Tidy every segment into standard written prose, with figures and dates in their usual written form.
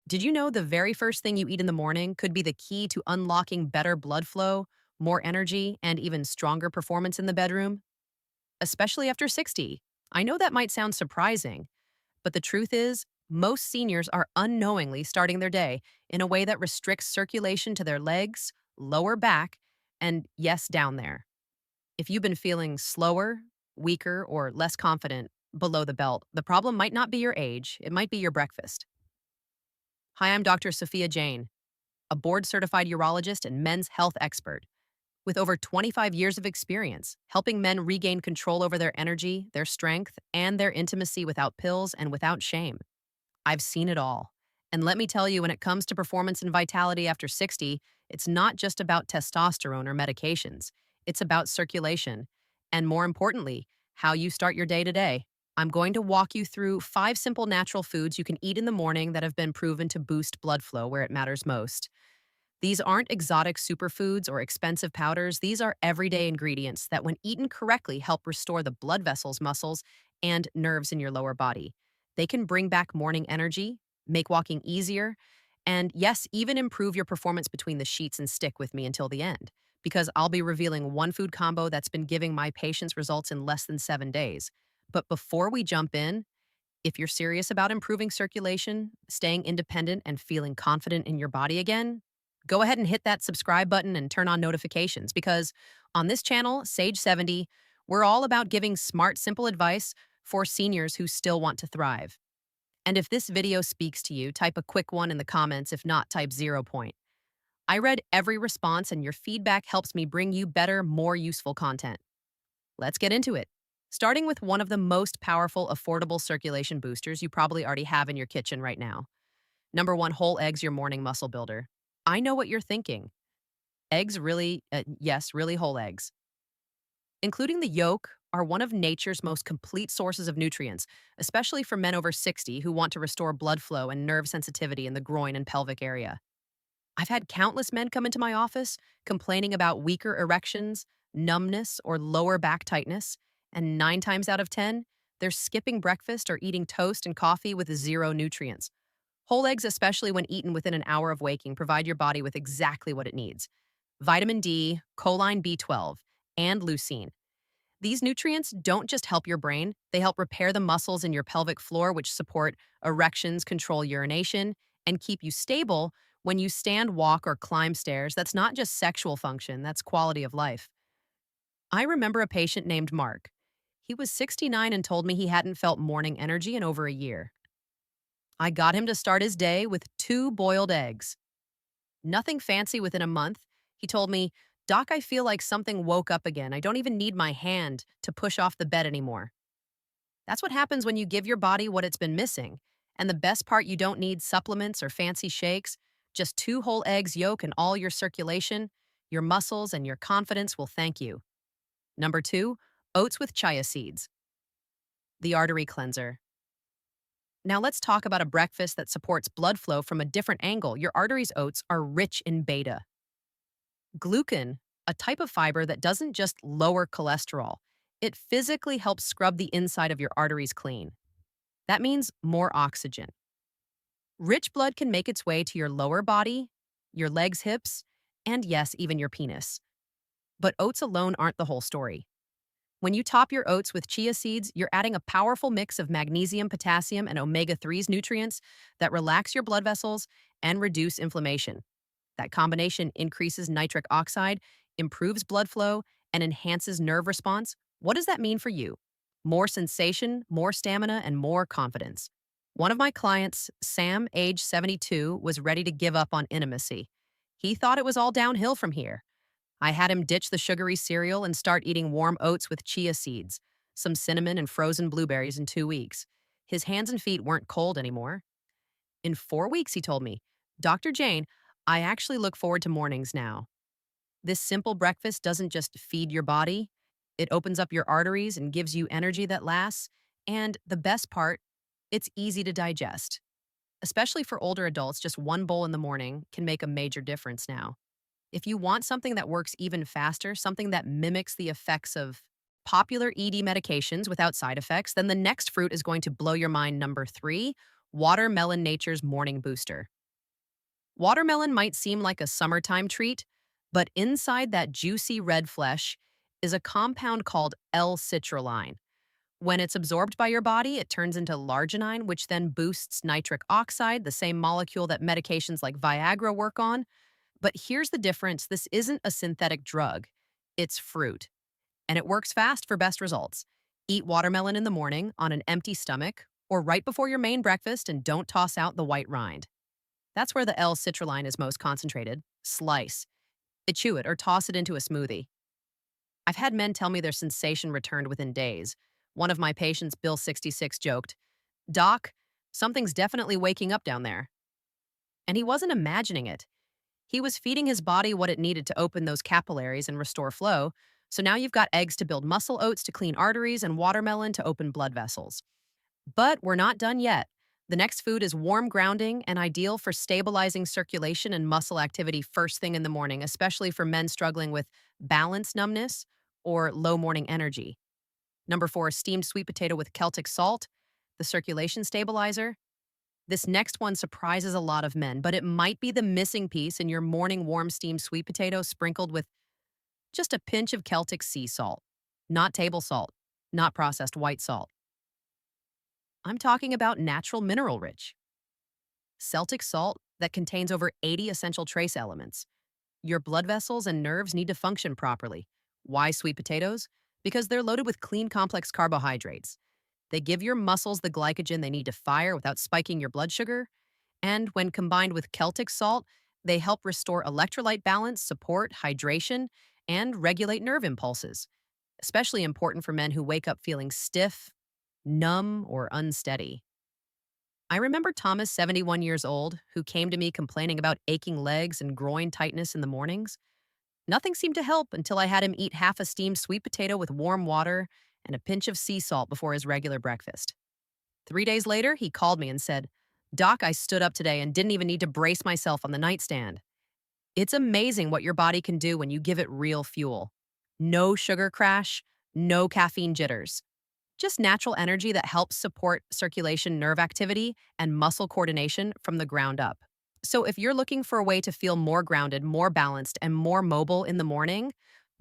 Did you know the very first thing you eat in the morning could be the key to unlocking better blood flow, more energy, and even stronger performance in the bedroom? Especially after 60. I know that might sound surprising, but the truth is, most seniors are unknowingly starting their day in a way that restricts circulation to their legs, lower back, and yes, down there. If you've been feeling slower, weaker, or less confident below the belt, the problem might not be your age, it might be your breakfast. Hi, I'm Dr. Sophia Jane, a board certified urologist and men's health expert with over 25 years of experience helping men regain control over their energy, their strength, and their intimacy without pills and without shame. I've seen it all. And let me tell you, when it comes to performance and vitality after 60, it's not just about testosterone or medications. It's about circulation. And more importantly, how you start your day to day. I'm going to walk you through 5 simple natural foods you can eat in the morning that have been proven to boost blood flow where it matters most. These aren't exotic superfoods or expensive powders. These are everyday ingredients that, when eaten correctly, help restore the blood vessels, muscles, and nerves in your lower body. They can bring back morning energy, make walking easier, and yes, even improve your performance between the sheets and stick with me until the end, because I'll be revealing one food combo that's been giving my patients results in less than 7 days. But before we jump in, if you're serious about improving circulation, staying independent, and feeling confident in your body again, go ahead and hit that subscribe button and turn on notifications because on this channel, Sage 70, we're all about giving smart, simple advice for seniors who still want to thrive. And if this video speaks to you, type a quick one in the comments. If not, type 0 point. I read every response, and your feedback helps me bring you better, more useful content. Let's get into it. Starting with one of the most powerful, affordable circulation boosters you probably already have in your kitchen right now. Number one, whole eggs, your morning muscle builder. I know what you're thinking. Eggs really, yes, really whole eggs, including the yolk, are one of nature's most complete sources of nutrients, especially for men over 60 who want to restore blood flow and nerve sensitivity in the groin and pelvic area. I've had countless men come into my office complaining about weaker erections, numbness, or lower back tightness, and 9 times out of 10, they're skipping breakfast or eating toast and coffee with zero nutrients. Whole eggs, especially when eaten within an hour of waking, provide your body with exactly what it needs: vitamin D, choline B12, and leucine. These nutrients don't just help your brain, they help repair the muscles in your pelvic floor, which support erections, control urination, and keep you stable when you stand, walk, or climb stairs. That's not just sexual function, that's quality of life. I remember a patient named Mark. He was 69 and told me he hadn't felt morning energy in over a year. I got him to start his day with 2 boiled eggs. Nothing fancy within a month. He told me, "Doc, I feel like something woke up again. I don't even need my hand to push off the bed anymore." That's what happens when you give your body what it's been missing. And the best part, you don't need supplements or fancy shakes. Just 2 whole eggs, yolk, and all your circulation, your muscles, and your confidence will thank you. Number two, oats with chia seeds, the artery cleanser. Now let's talk about a breakfast that supports blood flow from a different angle. Your arteries' oats are rich in beta glucan, a type of fiber that doesn't just lower cholesterol, it physically helps scrub the inside of your arteries clean. That means more oxygen. Rich blood can make its way to your lower body, your legs, hips, and yes, even your penis. But oats alone aren't the whole story. When you top your oats with chia seeds, you're adding a powerful mix of magnesium, potassium, and omega-3s nutrients that relax your blood vessels and reduce inflammation. That combination increases nitric oxide, improves blood flow, and enhances nerve response. What does that mean for you? More sensation, more stamina, and more confidence. One of my clients, Sam, age 72, was ready to give up on intimacy. He thought it was all downhill from here. I had him ditch the sugary cereal and start eating warm oats with chia seeds, some cinnamon, and frozen blueberries in 2 weeks. His hands and feet weren't cold anymore. In 4 weeks, he told me, "Dr. Jane, I actually look forward to mornings now. This simple breakfast doesn't just feed your body, it opens up your arteries and gives you energy that lasts. And the best part, it's easy to digest." Especially for older adults, just one bowl in the morning can make a major difference now. If you want something that works even faster, something that mimics the effects of popular ED medications without side effects, then the next fruit is going to blow your mind. Number three, watermelon, nature's morning booster. Watermelon might seem like a summertime treat, but inside that juicy red flesh is a compound called L-citrulline. When it's absorbed by your body, it turns into larginine, which then boosts nitric oxide, the same molecule that medications like Viagra work on. But here's the difference: this isn't a synthetic drug, it's fruit. And it works fast for best results. Eat watermelon in the morning on an empty stomach or right before your main breakfast, and don't toss out the white rind. That's where the L-citrulline is most concentrated. Slice it, chew it, or toss it into a smoothie. I've had men tell me their sensation returned within days. One of my patients, Bill 66, joked, "Doc, something's definitely waking up down there." And he wasn't imagining it. He was feeding his body what it needed to open those capillaries and restore flow. So now you've got eggs to build muscle, oats to clean arteries, and watermelon to open blood vessels. But we're not done yet. The next food is warm grounding and ideal for stabilizing circulation and muscle activity first thing in the morning, especially for men struggling with balance numbness or low morning energy. Number 4, steamed sweet potato with Celtic salt, the circulation stabilizer. This next one surprises a lot of men, but it might be the missing piece in your morning warm steamed sweet potato sprinkled with just a pinch of Celtic sea salt. Not table salt, not processed white salt. I'm talking about natural mineral rich Celtic salt that contains over 80 essential trace elements. Your blood vessels and nerves need to function properly. Why sweet potatoes? Because they're loaded with clean, complex carbohydrates. They give your muscles the glycogen they need to fire without spiking your blood sugar. And when combined with Celtic salt, they help restore electrolyte balance, support hydration, and regulate nerve impulses. Especially important for men who wake up feeling stiff, numb, or unsteady. I remember Thomas, 71 years old, who came to me complaining about aching legs and groin tightness in the mornings. Nothing seemed to help until I had him eat half a steamed sweet potato with warm water and a pinch of sea salt before his regular breakfast. 3 days later, he called me and said, "Doc, I stood up today and didn't even need to brace myself on the nightstand." It's amazing what your body can do when you give it real fuel. No sugar crash, no caffeine jitters. Just natural energy that helps support circulation, nerve activity, and muscle coordination from the ground up. So if you're looking for a way to feel more grounded, more balanced, and more mobile in the morning,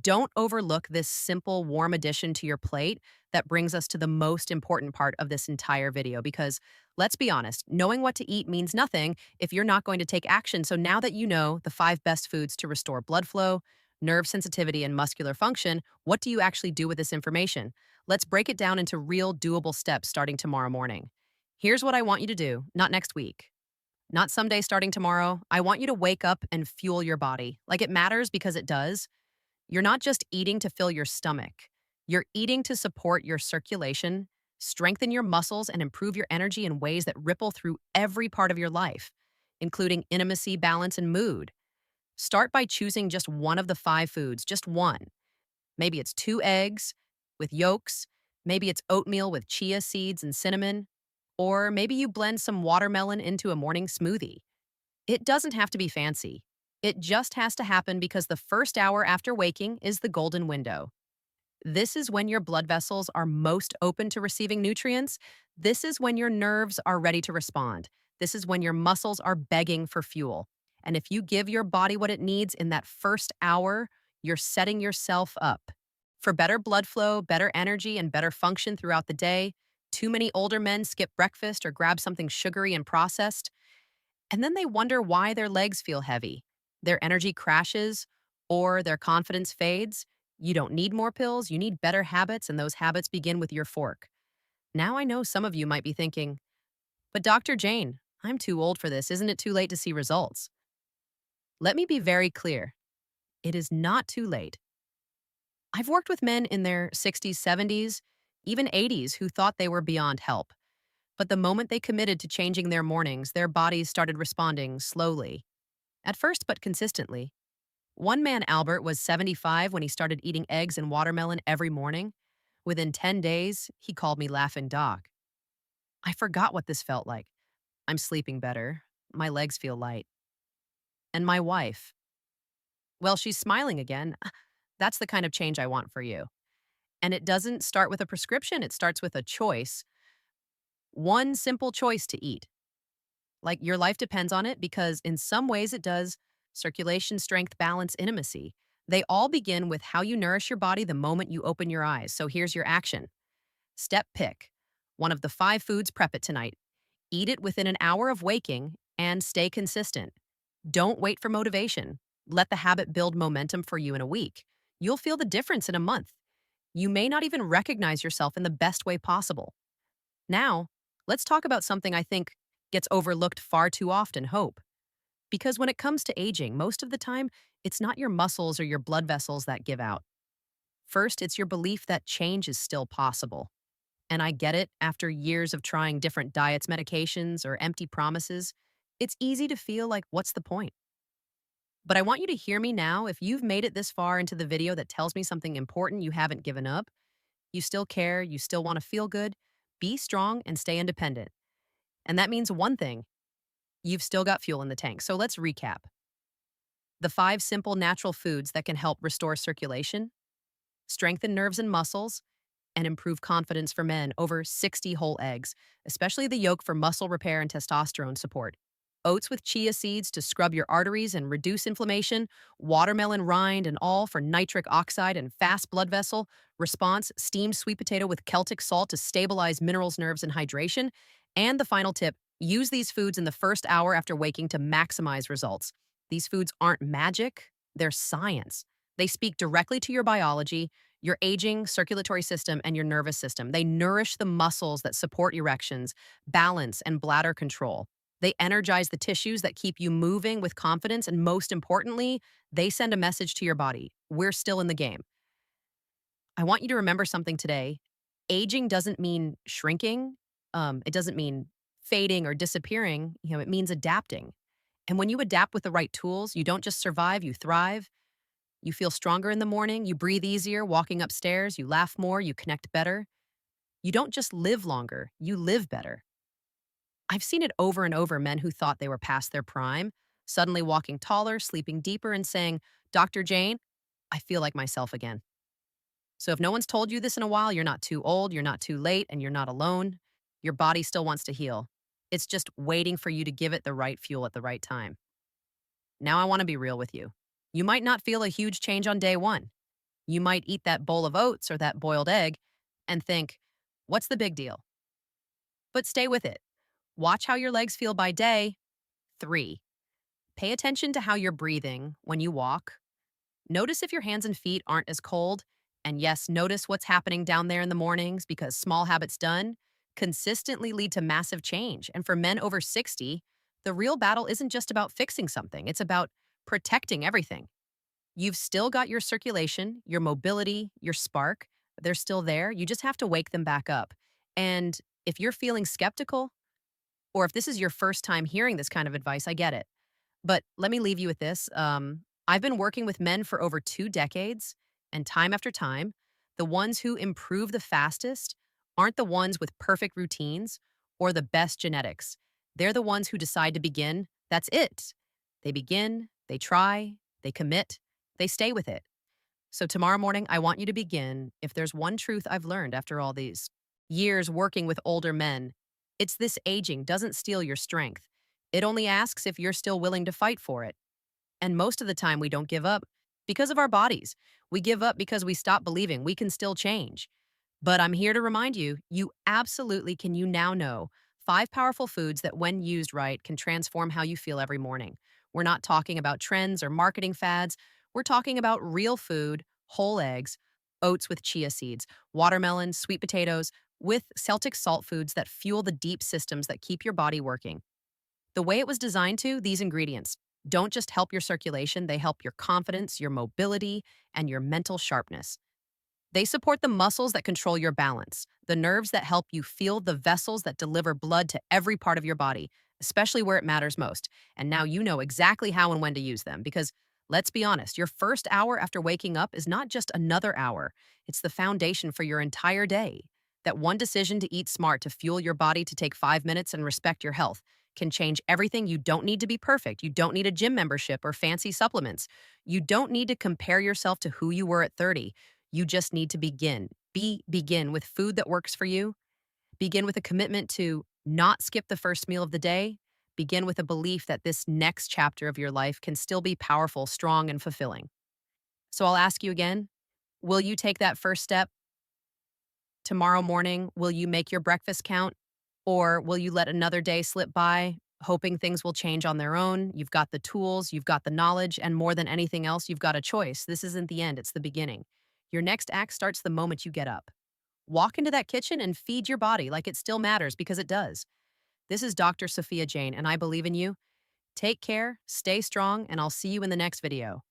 don't overlook this simple, warm addition to your plate that brings us to the most important part of this entire video. Because let's be honest, knowing what to eat means nothing if you're not going to take action. So now that you know the 5 best foods to restore blood flow, nerve sensitivity, and muscular function, what do you actually do with this information? Let's break it down into real, doable steps starting tomorrow morning. Here's what I want you to do, not next week. Not someday starting tomorrow. I want you to wake up and fuel your body. Like it matters because it does. You're not just eating to fill your stomach. You're eating to support your circulation, strengthen your muscles, and improve your energy in ways that ripple through every part of your life, including intimacy, balance, and mood. Start by choosing just one of the 5 foods, just one. Maybe it's 2 eggs with yolks. Maybe it's oatmeal with chia seeds and cinnamon. Or maybe you blend some watermelon into a morning smoothie. It doesn't have to be fancy. It just has to happen because the first hour after waking is the golden window. This is when your blood vessels are most open to receiving nutrients. This is when your nerves are ready to respond. This is when your muscles are begging for fuel. And if you give your body what it needs in that first hour, you're setting yourself up for better blood flow, better energy, and better function throughout the day. Too many older men skip breakfast or grab something sugary and processed, and then they wonder why their legs feel heavy, their energy crashes, or their confidence fades. You don't need more pills, you need better habits, and those habits begin with your fork. Now I know some of you might be thinking, but Dr. Jane, I'm too old for this. Isn't it too late to see results? Let me be very clear. It is not too late. I've worked with men in their 60s, 70s, even 80s who thought they were beyond help. But the moment they committed to changing their mornings, their bodies started responding slowly. At first, but consistently. One man, Albert, was 75 when he started eating eggs and watermelon every morning. Within 10 days, he called me laughing Doc. I forgot what this felt like. I'm sleeping better. My legs feel light. And my wife, well, she's smiling again. That's the kind of change I want for you. And it doesn't start with a prescription, it starts with a choice. One simple choice to eat Like your life depends on it because in some ways it does. Circulation, strength, balance, intimacy. They all begin with how you nourish your body the moment you open your eyes. So here's your action. Step pick. One of the 5 foods, prep it tonight. Eat it within an hour of waking and stay consistent. Don't wait for motivation. Let the habit build momentum for you in a week. You'll feel the difference in a month. You may not even recognize yourself in the best way possible. Now, let's talk about something I think gets overlooked far too often: hope. Because when it comes to aging, most of the time, it's not your muscles or your blood vessels that give out. First, it's your belief that change is still possible. And I get it, after years of trying different diets, medications, or empty promises, it's easy to feel like, what's the point? But I want you to hear me now. If you've made it this far into the video, that tells me something important: you haven't given up. You still care, you still want to feel good. Be strong and stay independent. And that means one thing: you've still got fuel in the tank. So let's recap. The 5 simple natural foods that can help restore circulation, strengthen nerves and muscles, and improve confidence for men: over 60 whole eggs, especially the yolk for muscle repair and testosterone support. Oats with chia seeds to scrub your arteries and reduce inflammation. Watermelon rind and all for nitric oxide and fast blood vessel response. Steamed sweet potato with Celtic salt to stabilize minerals, nerves, and hydration. And the final tip: use these foods in the first hour after waking to maximize results. These foods aren't magic, they're science. They speak directly to your biology, your aging circulatory system, and your nervous system. They nourish the muscles that support erections, balance, and bladder control. They energize the tissues that keep you moving with confidence. And most importantly, they send a message to your body: we're still in the game. I want you to remember something today. Aging doesn't mean shrinking. It doesn't mean fading or disappearing. It means adapting. And when you adapt with the right tools, you don't just survive, you thrive. You feel stronger in the morning, you breathe easier walking upstairs, you laugh more, you connect better. You don't just live longer, you live better. I've seen it over and over: men who thought they were past their prime, suddenly walking taller, sleeping deeper, and saying, Dr. Jane, I feel like myself again. So if no one's told you this in a while, you're not too old, you're not too late, and you're not alone. Your body still wants to heal. It's just waiting for you to give it the right fuel at the right time. Now I want to be real with you. You might not feel a huge change on day one. You might eat that bowl of oats or that boiled egg and think, what's the big deal? But stay with it. Watch how your legs feel by day 3. Pay attention to how you're breathing when you walk. Notice if your hands and feet aren't as cold. And yes, notice what's happening down there in the mornings, because small habits done consistently lead to massive change. And for men over 60, the real battle isn't just about fixing something, it's about protecting everything. You've still got your circulation, your mobility, your spark. They're still there. You just have to wake them back up. And if you're feeling skeptical, or if this is your first time hearing this kind of advice, I get it. But let me leave you with this. I've been working with men for over 2 decades, and time after time, the ones who improve the fastest aren't the ones with perfect routines or the best genetics. They're the ones who decide to begin. That's it. They begin, they try, they commit, they stay with it. So tomorrow morning, I want you to begin. If there's one truth I've learned after all these years working with older men, it's this: aging doesn't steal your strength. It only asks if you're still willing to fight for it. And most of the time, we don't give up because of our bodies. We give up because we stop believing we can still change. But I'm here to remind you, you absolutely can. You now know 5 powerful foods that, when used right, can transform how you feel every morning. We're not talking about trends or marketing fads. We're talking about real food: whole eggs, oats with chia seeds, watermelon, sweet potatoes, with Celtic salt foods that fuel the deep systems that keep your body working. The way it was designed to, these ingredients don't just help your circulation, they help your confidence, your mobility, and your mental sharpness. They support the muscles that control your balance, the nerves that help you feel, the vessels that deliver blood to every part of your body, especially where it matters most. And now you know exactly how and when to use them, because let's be honest, your first hour after waking up is not just another hour, it's the foundation for your entire day. That one decision to eat smart, to fuel your body, to take 5 minutes and respect your health, can change everything. You don't need to be perfect. You don't need a gym membership or fancy supplements. You don't need to compare yourself to who you were at 30. You just need to begin. Begin with food that works for you. Begin with a commitment to not skip the first meal of the day. Begin with a belief that this next chapter of your life can still be powerful, strong, and fulfilling. So I'll ask you again, will you take that first step? Tomorrow morning, will you make your breakfast count? Or will you let another day slip by, hoping things will change on their own? You've got the tools, you've got the knowledge, and more than anything else, you've got a choice. This isn't the end, it's the beginning. Your next act starts the moment you get up. Walk into that kitchen and feed your body like it still matters because it does. This is Dr. Sophia Jane, and I believe in you. Take care, stay strong, and I'll see you in the next video.